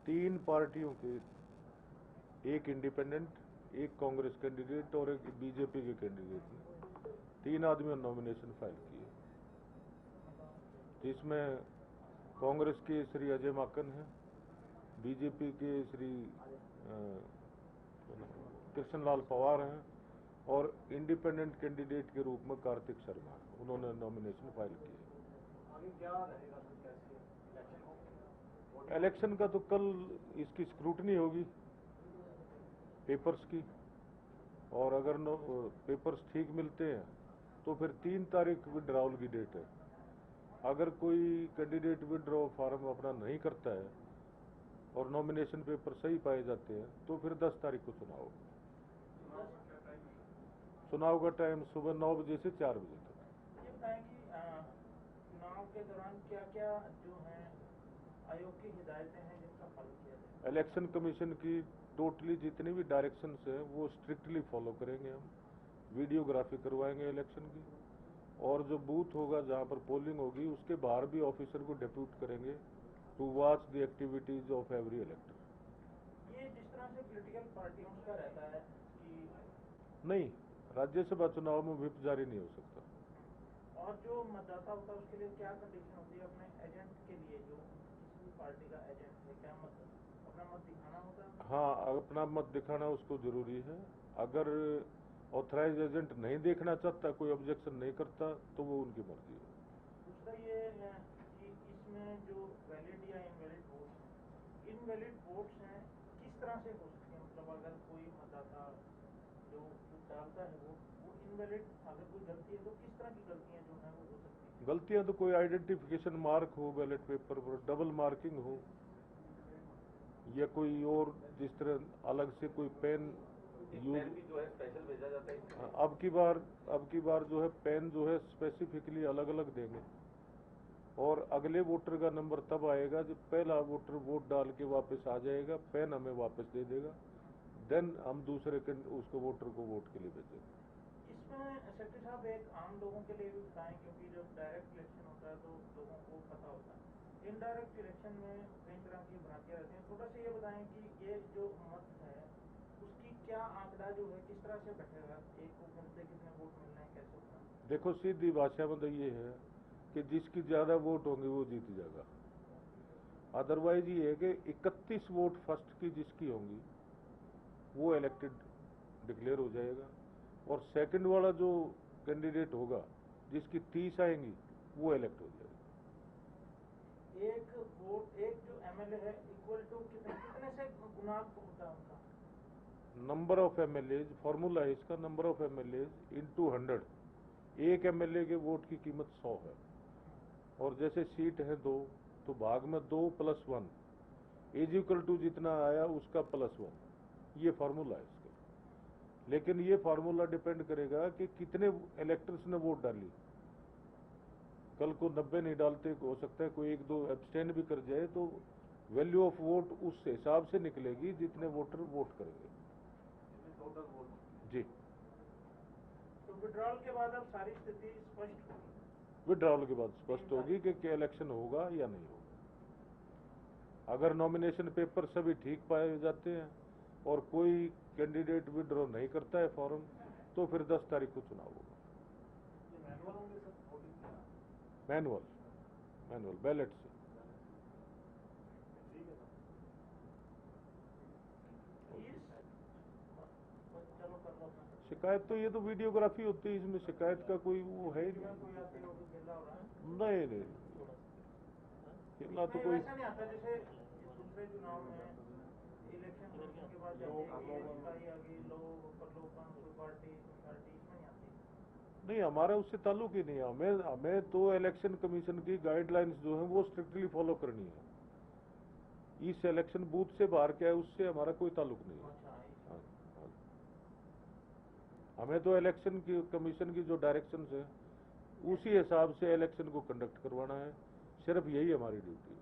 तीन पार्टियों के, एक इंडिपेंडेंट, एक कांग्रेस कैंडिडेट और एक बीजेपी के कैंडिडेट ने, तीन आदमियों ने नॉमिनेशन फाइल किए, जिसमें कांग्रेस के श्री अजय माकन हैं, बीजेपी के श्री कृष्णलाल पवार हैं और इंडिपेंडेंट कैंडिडेट के रूप में कार्तिक शर्मा, उन्होंने नॉमिनेशन फाइल किए। आगे क्या रहेगा सर, कैसे इलेक्शन का तो कल इसकी स्क्रूटनी होगी पेपर्स की, और अगर पेपर्स ठीक मिलते हैं तो फिर 3 तारीख विड्रॉल की डेट है। अगर कोई कैंडिडेट विड्रॉ फॉर्म अपना नहीं करता है और नॉमिनेशन पेपर सही पाए जाते हैं तो फिर 10 तारीख को चुनाव होगा। चुनाव का टाइम सुबह 9 बजे से 4 बजे तक। ये बताएं कि चुनाव के दौरान क्या क्या जो है आयोग की हिदायतें हैं जिनका पालन किया जाए? इलेक्शन कमीशन की टोटली जितनी भी डायरेक्शंस हैं वो स्ट्रिक्टली फॉलो करेंगे हम। वीडियोग्राफी करवाएंगे इलेक्शन की, और जो बूथ होगा जहां पर पोलिंग होगी उसके बाहर भी ऑफिसर को डिप्यूट करेंगे to watch the activities of every elector. ये जिस तरह से पॉलिटिकल पार्टियों का रहता है कि नहीं, राज्यसभा चुनाव में व्हिप जारी नहीं हो सकता। और जो मतदाता होता है उसके लिए क्या कंडीशन होती है अपने एजेंट के लिए, जो किसी भी पार्टी का एजेंट है, क्या अपना मत दिखाना होता है? हाँ, अपना मत दिखाना उसको जरूरी है। अगर ऑथराइज एजेंट नहीं देखना चाहता, कोई ऑब्जेक्शन नहीं करता, तो वो उनकी मर्जी है। दूसरा ये है कि इसमें जो वैलिड या इनवैलिड वोट्स हैं किस तरह से हो सकते हैं? मतलब अगर कोई मतदाता जो डालता है वो इनवैलिड, अगर कोई गलती है तो किस तरह की गलतियां जो है वो हो सकती हैं? गलतियां तो कोई आइडेंटिफिकेशन मार्क हो बैलेट पेपर पर, डबल मार्किंग हो, या कोई और जिस तरह अलग से कोई पेन यूज जो है स्पेशल भेजा जाता है। अब की बार जो है पेन जो है स्पेसिफिकली अलग अलग देंगे, और अगले वोटर का नंबर तब आएगा जब पहला वोटर वोट डाल के वापस आ जाएगा, पेन हमें वापस दे देगा, देन हम दूसरे उसको वोटर को वोट के लिए भेजेंगे। इसमें सेक्रेटरी साहब एक आम लोगों के लिए भी बताएं, क्योंकि जब डायरेक्ट इलेक्शन होता है तो लोगों को पता होता है, इनडायरेक्ट इलेक्शन में कई तरह की भ्रांतियां रहती हैं। थोड़ा सा ये बताएं कि ये जो मत है उसकी क्या आंकड़ा जो है किस तरह से बैठेगा, एक को मिलते कितने वोट मिलने हैं, कैसे होगा? देखो, सीधी भाषा में तो ये है कि जिसकी ज्यादा वोट होंगे वो जीत जाएगा। अदरवाइज ये है कि 31 वोट फर्स्ट की जिसकी होंगी वो इलेक्टेड डिक्लेयर हो जाएगा, और सेकंड वाला जो कैंडिडेट होगा जिसकी 30 आएंगी वो इलेक्ट हो जाएगा। एक वोट, एक जो एमएलए है इक्वल टू कितने से गुना होता है उनका? नंबर ऑफ एमएलए, फॉर्मूला है इसका, नंबर ऑफ एमएलए इनटू 100। एक एमएलए के वोट की कीमत 100 है, और जैसे सीट है 2 तो भाग में 2 + 1 इज इक्वल टू जितना आया उसका +1, ये फार्मूला है इसका। लेकिन ये फार्मूला डिपेंड करेगा कि कितने इलेक्टर्स ने वोट डाली। कल को 90 नहीं डालते, हो सकता है कोई 1-2 एब्सटेन भी कर जाए, तो वैल्यू ऑफ वोट उस हिसाब से निकलेगी जितने वोटर वोट करेंगे। टोटल वोट जी। तो विड्रॉल के बाद अब सारी स्थिति स्पष्ट होगी? विड्रॉल के बाद स्पष्ट होगी कि क्या इलेक्शन होगा या नहीं होगा। अगर नॉमिनेशन पेपर सभी ठीक पाए जाते हैं और कोई कैंडिडेट विड्रॉ नहीं करता है फॉर्म, तो फिर 10 तारीख को चुनाव होगा। मैनुअल होंगे सर, वोटिंग? मैनुअल बैलेट से। ठीक है सर, चलो कर लो। शिकायत तो ये तो वीडियोग्राफी होती है, इसमें शिकायत का कोई वो है ही नहीं। कोई आते हो तो खेला हो रहा है? नहीं, खेलना तो कोई ऐसा नहीं आता जैसे दूसरे चुनाव में इलेक्शन होने के बाद पार्टी इसमें नहीं आती। नहीं, हमारा उससे ताल्लुक ही नहीं है। हमें तो इलेक्शन कमीशन की गाइडलाइंस जो है वो स्ट्रिक्टली फॉलो करनी है। इस इलेक्शन बूथ से बाहर क्या है उससे हमारा कोई ताल्लुक नहीं है। हाँ। हमें तो इलेक्शन की कमीशन की जो डायरेक्शंस है उसी हिसाब से इलेक्शन को कंडक्ट करवाना है, सिर्फ यही हमारी ड्यूटी है।